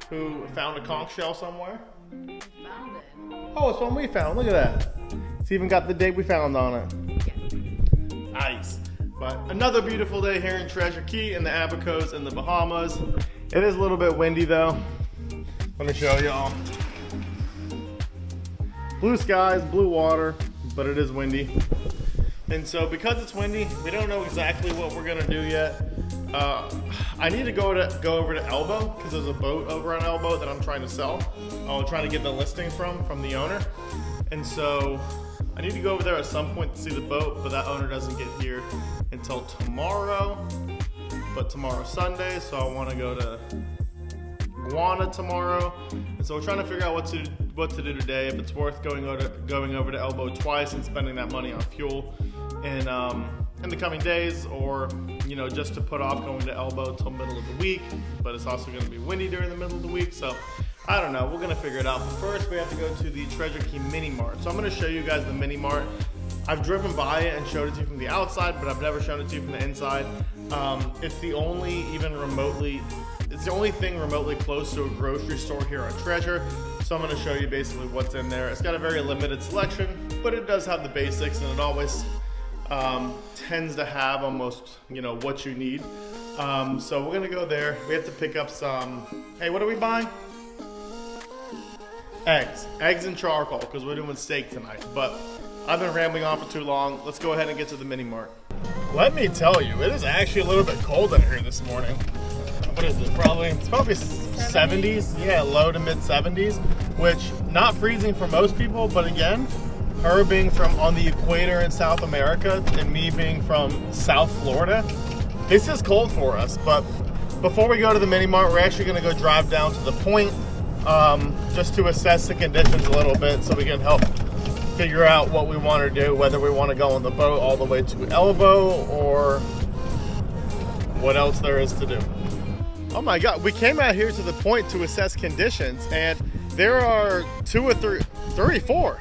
who found a conch shell somewhere. Found it. Oh, it's one we found. Look at that. It's even got the date we found on it. Yeah. Nice. But another beautiful day here in Treasure Cay in the Abacos in the Bahamas. It is a little bit windy though. Let me show y'all. Blue skies, blue water, but it is windy. And so because it's windy, we don't know exactly what we're gonna do yet. I need to go over to Elbow because there's a boat over on Elbow that I'm trying to sell. I'm trying to get the listing from the owner. And so I need to go over there at some point to see the boat, but that owner doesn't get here until tomorrow. But tomorrow's Sunday, so I want to go to Guana tomorrow. And so we're trying to figure out what to do today. If it's worth going over to Elbow twice and spending that money on fuel in the coming days, or just to put off going to Elbow till middle of the week. But it's also going to be windy during the middle of the week, so I don't know. We're going to figure it out. But first, we have to go to the Treasure Cay Mini Mart. So I'm going to show you guys the Mini Mart. I've driven by it and showed it to you from the outside, but I've never shown it to you from the inside. It's the only thing remotely close to a grocery store here on Treasure. So I'm going to show you basically what's in there. It's got a very limited selection, but it does have the basics, and it always tends to have almost what you need. So we're gonna go there. We have to pick up some. Hey, what are we buying? Eggs and charcoal, because we're doing steak tonight. But I've been rambling on for too long. Let's go ahead and get to the Mini Mart. Let me tell you, it is actually a little bit cold in here this morning. What is it? It's probably 70s. Yeah, low to mid 70s, which not freezing for most people, but again, her being from on the equator in South America and me being from South Florida, this is cold for us. But before we go to the Mini Mart, we're actually going to go drive down to the point just to assess the conditions a little bit so we can help figure out what we want to do, whether we want to go on the boat all the way to Elbow or what else there is to do. Oh my God, we came out here to the point to assess conditions, and there are 2 or 4.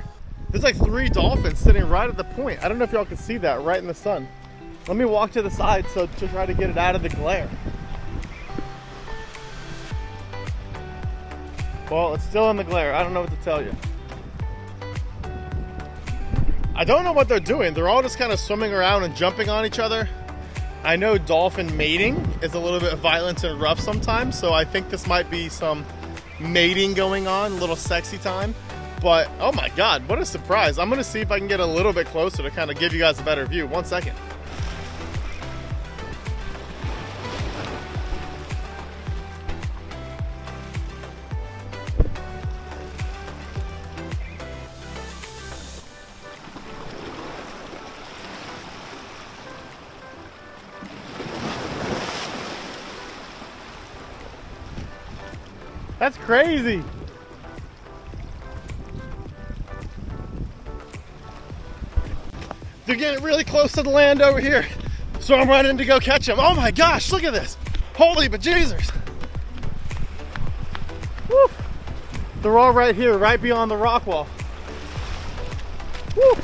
There's like 3 dolphins sitting right at the point. I don't know if y'all can see that right in the sun. Let me walk to the side to try to get it out of the glare. Well, it's still in the glare. I don't know what to tell you. I don't know what they're doing. They're all just kind of swimming around and jumping on each other. I know dolphin mating is a little bit violent and rough sometimes, so I think this might be some mating going on, a little sexy time. But oh my God, what a surprise. I'm gonna see if I can get a little bit closer to kind of give you guys a better view. 1 second. That's crazy. They're getting really close to the land over here, so I'm running to go catch them. Oh my gosh, look at this. Holy bejesus. Woo. They're all right here, right beyond the rock wall. Woo.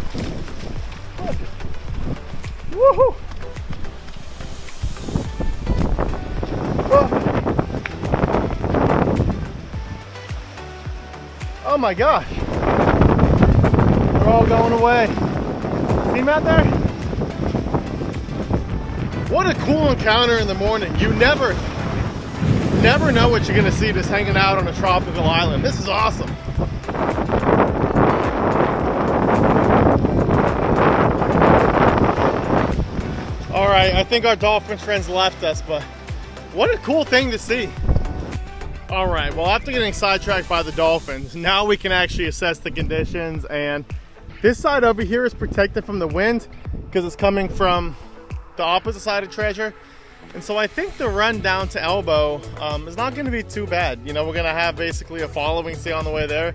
Woohoo. Oh my gosh. They're all going away. See him out there? What a cool encounter in the morning. You never know what you're gonna see just hanging out on a tropical island. This is awesome. All right, I think our dolphin friends left us, but what a cool thing to see. All right, well, after getting sidetracked by the dolphins, now we can actually assess the conditions, and this side over here is protected from the wind because it's coming from the opposite side of Treasure. And so I think the run down to Elbow is not going to be too bad. We're going to have basically a following sea on the way there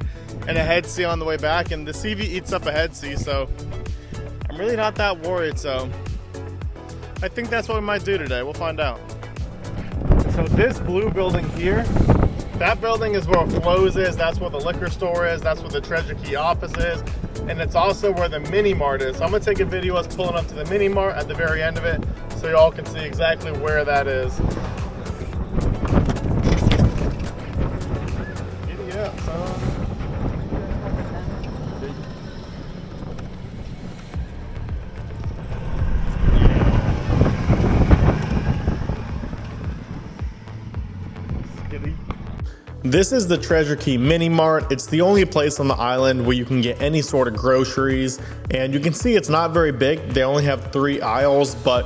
and a head sea on the way back, and the CV eats up a head sea, so I'm really not that worried. So I think that's what we might do today. We'll find out. So this blue building here, that building is where Flo's is. That's where the liquor store is. That's where the Treasure Cay office is. And it's also where the Mini Mart is. So I'm gonna take a video of us pulling up to the Mini Mart at the very end of it so y'all can see exactly where that is. This is the Treasure Cay Mini Mart. It's the only place on the island where you can get any sort of groceries, and you can see it's not very big. They only have 3 aisles, but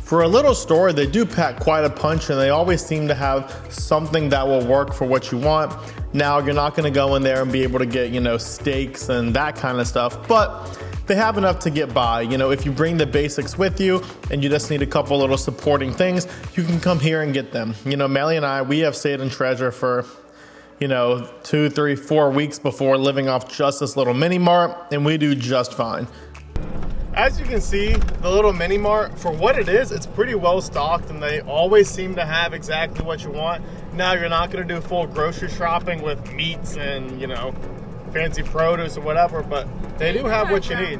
for a little store, they do pack quite a punch, and they always seem to have something that will work for what you want. Now, you're not gonna go in there and be able to get, you know, steaks and that kind of stuff, but they have enough to get by. You know, if you bring the basics with you and you just need a couple little supporting things, you can come here and get them. You know, Melly and I, we have stayed in Treasure for, you know, 2, 3, 4 weeks before living off just this little mini mart, and we do just fine. As you can see, the little mini mart, for what it is, it's pretty well stocked, and they always seem to have exactly what you want. Now, you're not gonna do full grocery shopping with meats and, you know, fancy produce or whatever, but they do have what you need.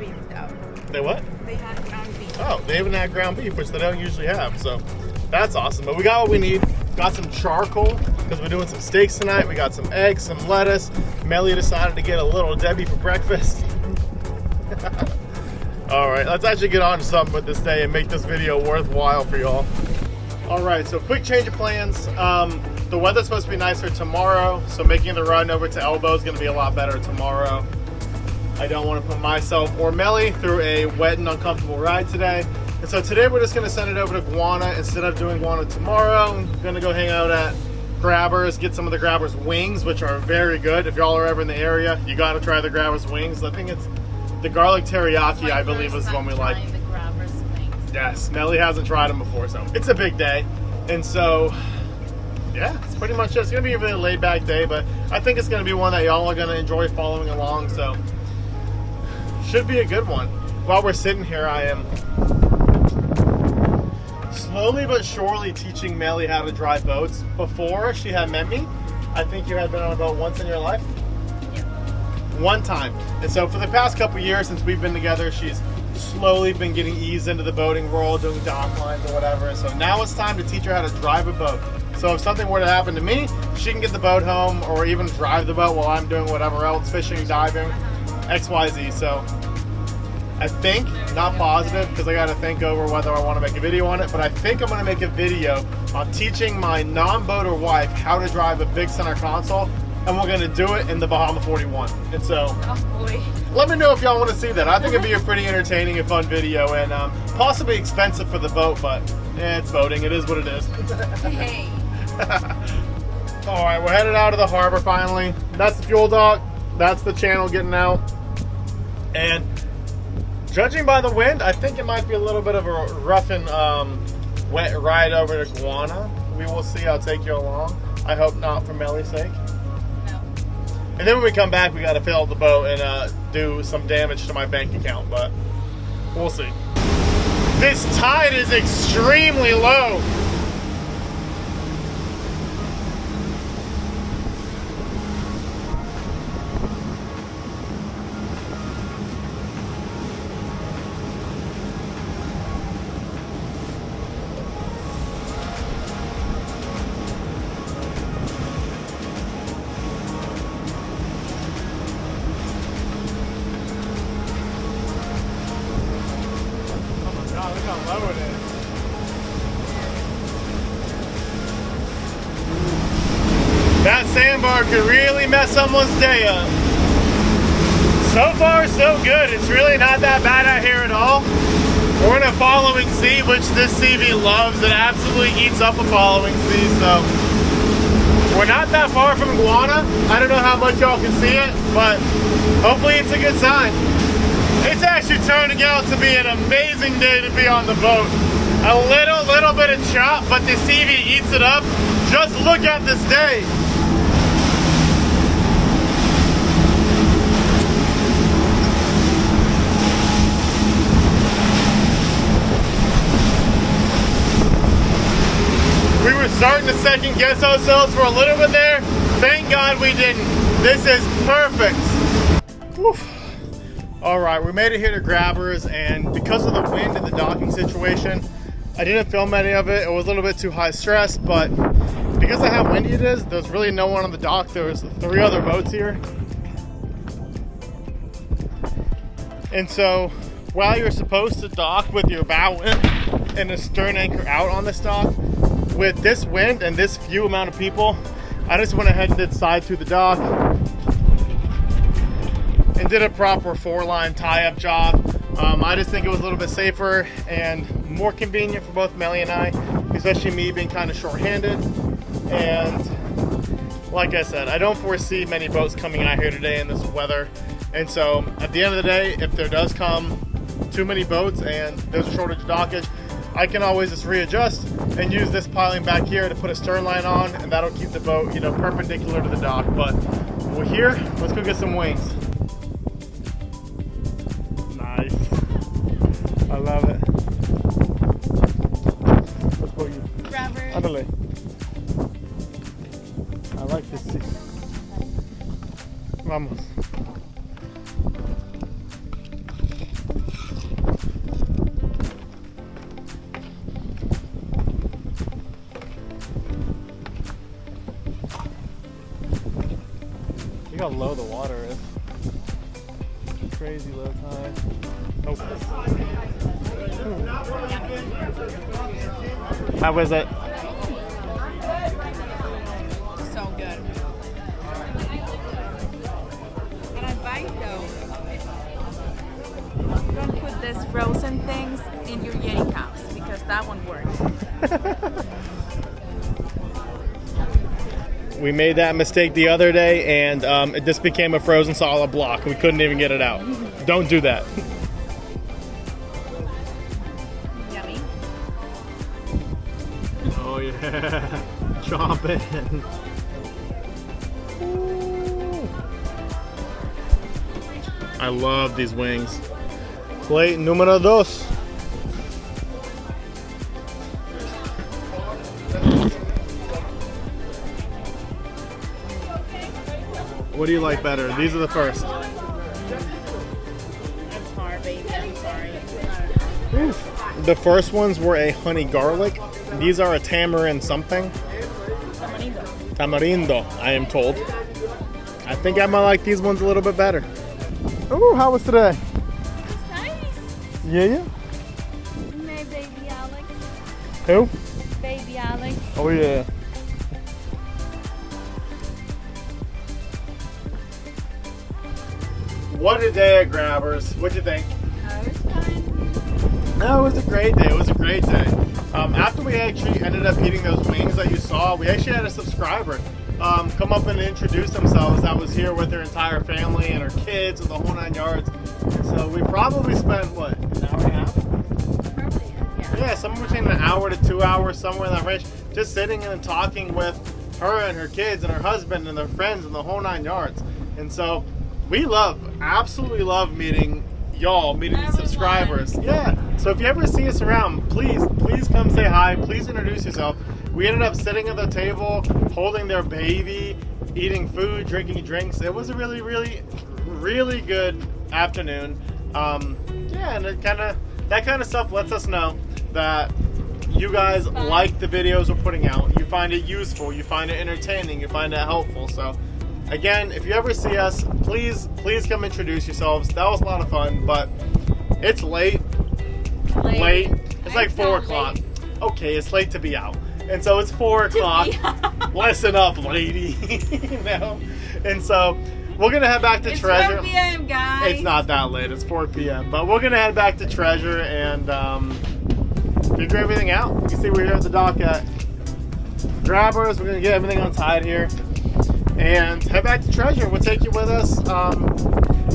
They what? They had ground beef. Oh, they even had ground beef, which they don't usually have, so that's awesome. But we got what we need. Got some charcoal, because we're doing some steaks tonight. We got some eggs, some lettuce. Melly decided to get a little Debbie for breakfast. All right, let's actually get on to something with this day and make this video worthwhile for y'all. All right, so quick change of plans. The weather's supposed to be nicer tomorrow, so making the run over to Elbow is gonna be a lot better tomorrow. I don't wanna put myself or Melly through a wet and uncomfortable ride today. And so today we're just gonna send it over to Guana instead of doing Guana tomorrow. I'm gonna go hang out at Grabbers, get some of the Grabbers wings, which are very good. If y'all are ever in the area, you gotta try the Grabbers wings. I think it's the garlic teriyaki, I believe, is the one we like. The Grabbers wings. Yes, Melly hasn't tried them before, so it's a big day. And so, yeah, it's pretty much it. It's gonna be a really laid back day, but I think it's gonna be one that y'all are gonna enjoy following along, so should be a good one. While we're sitting here, I am slowly but surely teaching Melly how to drive boats. Before she had met me, I think you had been on a boat once in your life? Yeah. One time. And so for the past couple years since we've been together, she's slowly been getting eased into the boating world, doing dock lines or whatever. So now it's time to teach her how to drive a boat. So if something were to happen to me, she can get the boat home or even drive the boat while I'm doing whatever else, fishing, diving, XYZ. So I think, not positive, because I got to think over whether I want to make a video on it, but I think I'm going to make a video on teaching my non-boater wife how to drive a big center console, and we're going to do it in the Bahama 41. And so, Oh boy. let me know if y'all want to see that. I think it'd be a pretty entertaining and fun video, and possibly expensive for the boat, but it's boating. It is what it is. Hey. All right, we're headed out of the harbor finally. That's the fuel dock. That's the channel getting out. And judging by the wind, I think it might be a little bit of a rough and wet ride over to Guana. We will see. I'll take you along. I hope not, for Melly's sake. No. And then when we come back, we got to fill up the boat and do some damage to my bank account, but we'll see. This tide is extremely low. Look how low it is. That sandbar could really mess someone's day up. So far, so good. It's really not that bad out here at all. We're in a following sea, which this CV loves. It absolutely eats up a following sea, so we're not that far from Guana. I don't know how much y'all can see it, but hopefully it's a good sign. It's actually turning out to be an amazing day to be on the boat. A little bit of chop, but the CV eats it up. Just look at this day. We were starting to second guess ourselves for a little bit there. Thank God we didn't. This is perfect. Oof. All right, we made it here to Grabbers, and because of the wind and the docking situation, I didn't film any of it. It was a little bit too high stress, but because of how windy it is, there's really no one on the dock. There's 3 other boats here. And so while you're supposed to dock with your bow in and the stern anchor out on this dock, with this wind and this few amount of people, I just went ahead and did side to the dock and did a proper 4-line tie-up job. I just think it was a little bit safer and more convenient for both Melly and I, especially me being kind of short-handed. And like I said, I don't foresee many boats coming out here today in this weather. And so at the end of the day, if there does come too many boats and there's a shortage of dockage, I can always just readjust and use this piling back here to put a stern line on, and that'll keep the boat, you know, perpendicular to the dock. But we're here, let's go get some wings. Nice. I love it. Let's go you. Robert. Ándale. I like this seat. Vamos. Look how low the water is. Crazy low tide. Oh. How was it? So good. And advice though, don't put these frozen things in your Yeti cups because that won't work. We made that mistake the other day, and it just became a frozen solid block. We couldn't even get it out. Don't do that. Yummy. Oh yeah, chomping. Ooh. I love these wings. Plate número 2. What do you like better? These are the first. It's hard, baby. I'm sorry. Oof. The first ones were a honey garlic. These are a tamarind something. Tamarindo, I am told. I think I might like these ones a little bit better. Ooh, how was today? It's nice. Yeah. My baby Alex. Who? Baby Alex. Oh yeah. What a day at Grabbers. What'd you think? It was fun. No, it was a great day. It was a great day. After we actually ended up eating those wings that you saw, we actually had a subscriber come up and introduce themselves that was here with their entire family and her kids and the whole 9 yards. So we probably spent, what, an hour and a half? Probably, yeah. Yeah, somewhere between an hour to 2 hours, somewhere in that range, just sitting and talking with her and her kids and her husband and their friends and the whole 9 yards. And so we absolutely love meeting y'all, meeting the subscribers. Yeah. So if you ever see us around, please come say hi. Please introduce yourself. We ended up sitting at the table, holding their baby, eating food, drinking drinks. It was a really, really, really good afternoon. Yeah, and that kind of stuff lets us know that you guys like the videos we're putting out. You find it useful. You find it entertaining. You find it helpful. So again, if you ever see us, please come introduce yourselves. That was a lot of fun, but it's late. Late. It's like 4 o'clock. Okay, it's late to be out. And so it's 4 o'clock. Listen up, lady. You know? And so we're going to head back to Treasure. It's 4 p.m., guys. It's not that late. It's 4 p.m. But we're going to head back to Treasure and figure everything out. You can see we're here at the dock at Grabbers. We're going to get everything untied here and head back to Treasure. We'll take you with us.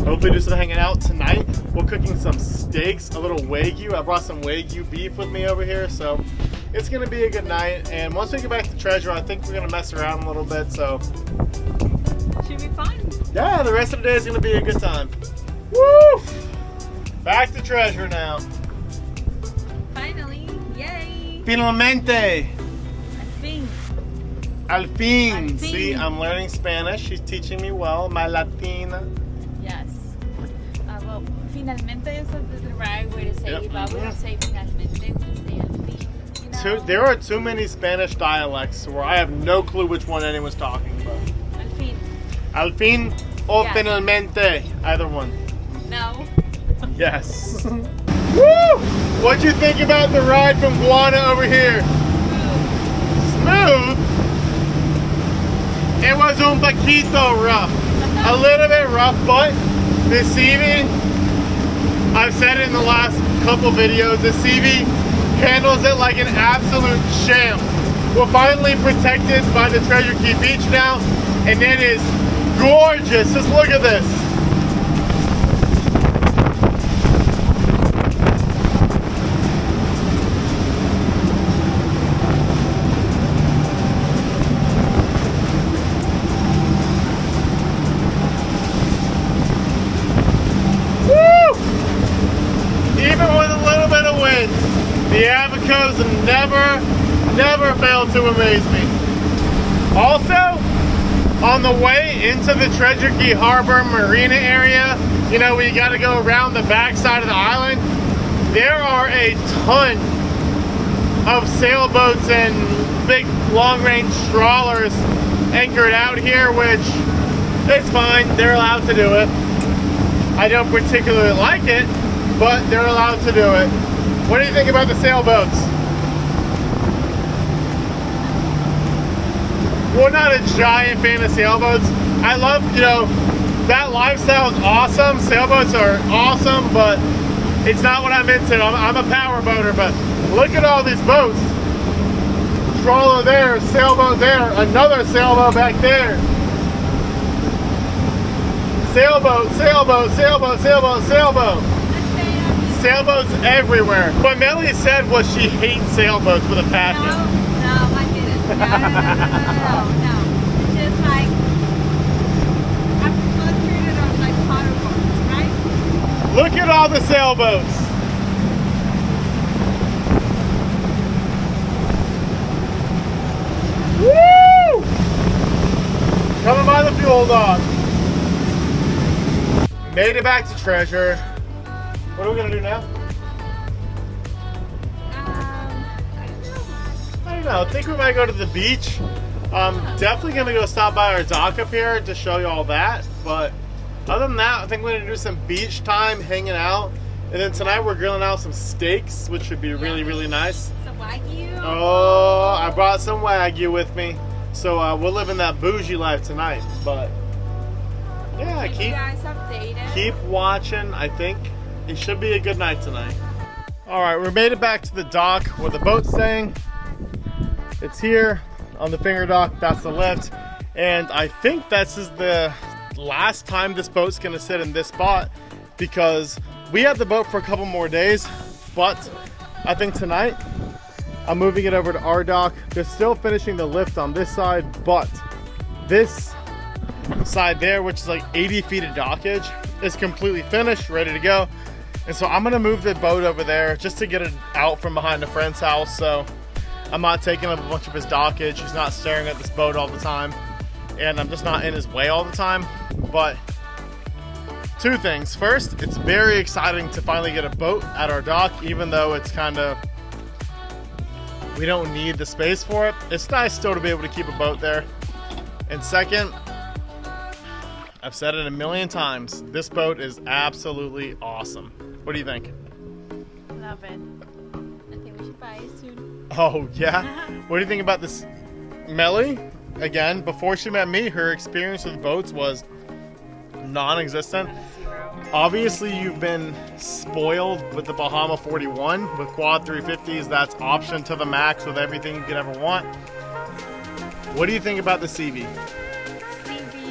Hopefully do some hanging out tonight. We're cooking some steaks, a little Wagyu. I brought some Wagyu beef with me over here, so it's going to be a good night. And once we get back to Treasure, I think we're going to mess around a little bit, so Should be fun. yeah, the rest of the day is going to be a good time. Woo! Back to Treasure now. Finally. Yay. Finalmente. Fin. Al fin. Al fin. See, I'm learning Spanish. She's teaching me well. My Latina. Yes. Well, finalmente is the right way to say Yep. it, but we don't say finalmente, we say al fin. You know? there are too many Spanish dialects where I have no clue which one anyone's talking about. Al fin. Al fin o Yes. finalmente, either one. No. Yes. Woo! What'd you think about the ride from Guana over here? Smooth? It was un poquito rough. A little bit rough, but the CV, I've said it in the last couple videos, the CV handles it like an absolute champ. We're finally protected by the Treasure Cay beach now, and it is gorgeous. Just look at this. The Abacos never fail to amaze me. Also, on the way into the Treasure Cay Harbor Marina area, you know, we got to go around the back side of the island. There are a ton of sailboats and big long-range trawlers anchored out here, which is fine. They're allowed to do it. I don't particularly like it, but they're allowed to do it. What do you think about the sailboats? We're not a giant fan of sailboats. I love, you know, that lifestyle is awesome. Sailboats are awesome, but it's not what I'm into. I'm a power boater, but look at all these boats. Trawler there, sailboat there, another sailboat back there. Sailboat, sailboat, sailboat, sailboat, sailboat. Sailboats everywhere. What Melly said was she hates sailboats with a passion. No, I didn't. No. It's just like, I'm concentrated on like paddleboards, right? Look at all the sailboats. Woo! Coming by the fuel dock. Made it back to Treasure. What are we gonna do now? I don't know. I think we might go to the beach. Definitely gonna go stop by our dock up here to show you all that. But other than that, I think we're gonna do some beach time, hanging out, and then tonight we're grilling out some steaks, which would be really nice. Some Wagyu. Oh, I brought some Wagyu with me, so we're living that bougie life tonight. But yeah, Keep you guys updated. keep watching. I think it should be a good night tonight. All right, we made it back to the dock where the boat's staying. It's here on the finger dock. That's the lift. And I think this is the last time this boat's gonna sit in this spot because we have the boat for a couple more days. But I think tonight I'm moving it over to our dock. They're still finishing the lift on this side, but this side there, which is like 80 feet of dockage, is completely finished, ready to go. And so I'm gonna move the boat over there just to get it out from behind a friend's house, so I'm not taking up a bunch of his dockage. He's not staring at this boat all the time, and I'm just not in his way all the time. But two things. First, it's very exciting to finally get a boat at our dock, even though it's kind of, we don't need the space for it. It's nice still to be able to keep a boat there. And second, I've said it a million times, this boat is absolutely awesome. What do you think? Love it. I think we should buy it soon. Oh, yeah? What do you think about this? Melly, again, before she met me, her experience with boats was non-existent. Obviously, you've been spoiled with the Bahama 41. With quad 350s, that's option to the max with everything you could ever want. What do you think about the CV?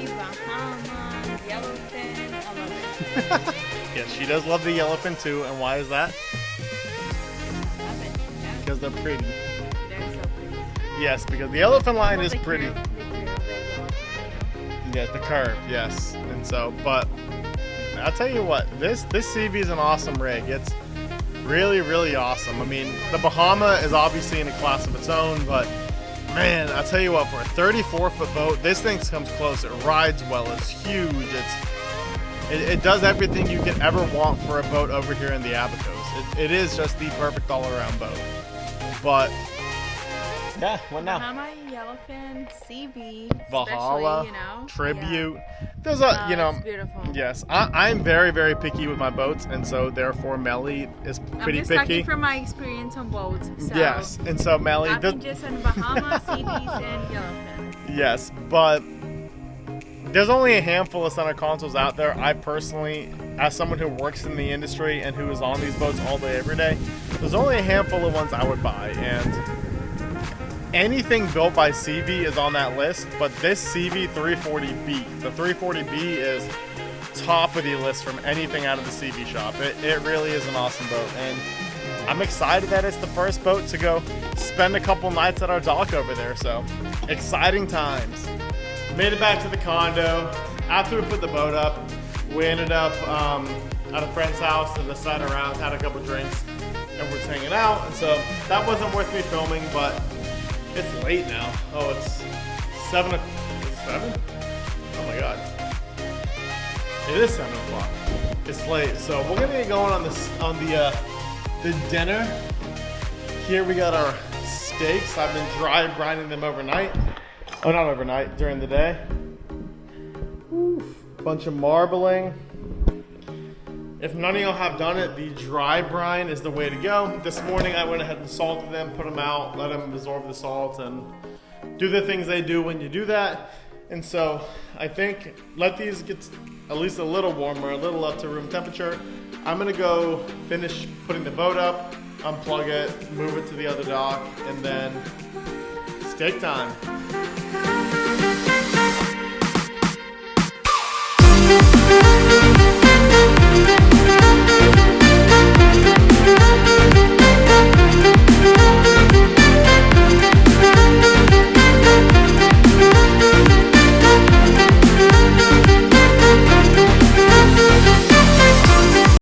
Bahamas, yellowfin, I love it. Yes, she does love the yellowfin too, and why is that? Love it. Yeah. Because they're pretty. They're so pretty. Yes, because the yellowfin line is The pretty. curve, the yellowfin, Yeah, the curve, yes. And so, but I'll tell you what, this CV is an awesome rig. It's really awesome. I mean, the Bahama is obviously in a class of its own, but man, I'll tell you what, for a 34-foot boat, this thing comes close. It rides well. It's huge. It does everything you could ever want for a boat over here in the Abacos. It is just the perfect all-around boat. But Yeah, what now? Bahama, Yellowfin, CB, Valhalla, especially, you know. Tribute. Yeah. There's a, you know, It's beautiful. yes, I'm very, very picky with my boats, and so therefore Melly is pretty I'm just picky. talking from my experience on boats. So Yes, and so Melly, I've been just on Bahamas, CBs, and Yellowfin. yes, but there's only a handful of center consoles out there. I personally, as someone who works in the industry and who is on these boats all day, every day, there's only a handful of ones I would buy, and anything built by CV is on that list, but this CV 340B, the 340B is top of the list from anything out of the CV shop. It really is an awesome boat, and I'm excited that it's the first boat to go spend a couple nights at our dock over there, so exciting times. Made it back to the condo. After we put the boat up, we ended up at a friend's house and just sat around, had a couple drinks, and we're just hanging out, and so that wasn't worth me filming, but it's late now. Oh, it's 7 o'clock. Is it 7? Oh my god. It is 7 o'clock. It's late. So we're gonna get going on the dinner. Here we got our steaks. I've been dry brining them overnight. Oh, not overnight, during the day. Oof. Bunch of marbling. If none of y'all have done it, the dry brine is the way to go. This morning I went ahead and salted them, put them out, let them absorb the salt, and do the things they do when you do that. And so I think let these get at least a little warmer, a little up to room temperature. I'm gonna go finish putting the boat up, unplug it, move it to the other dock, and then steak time.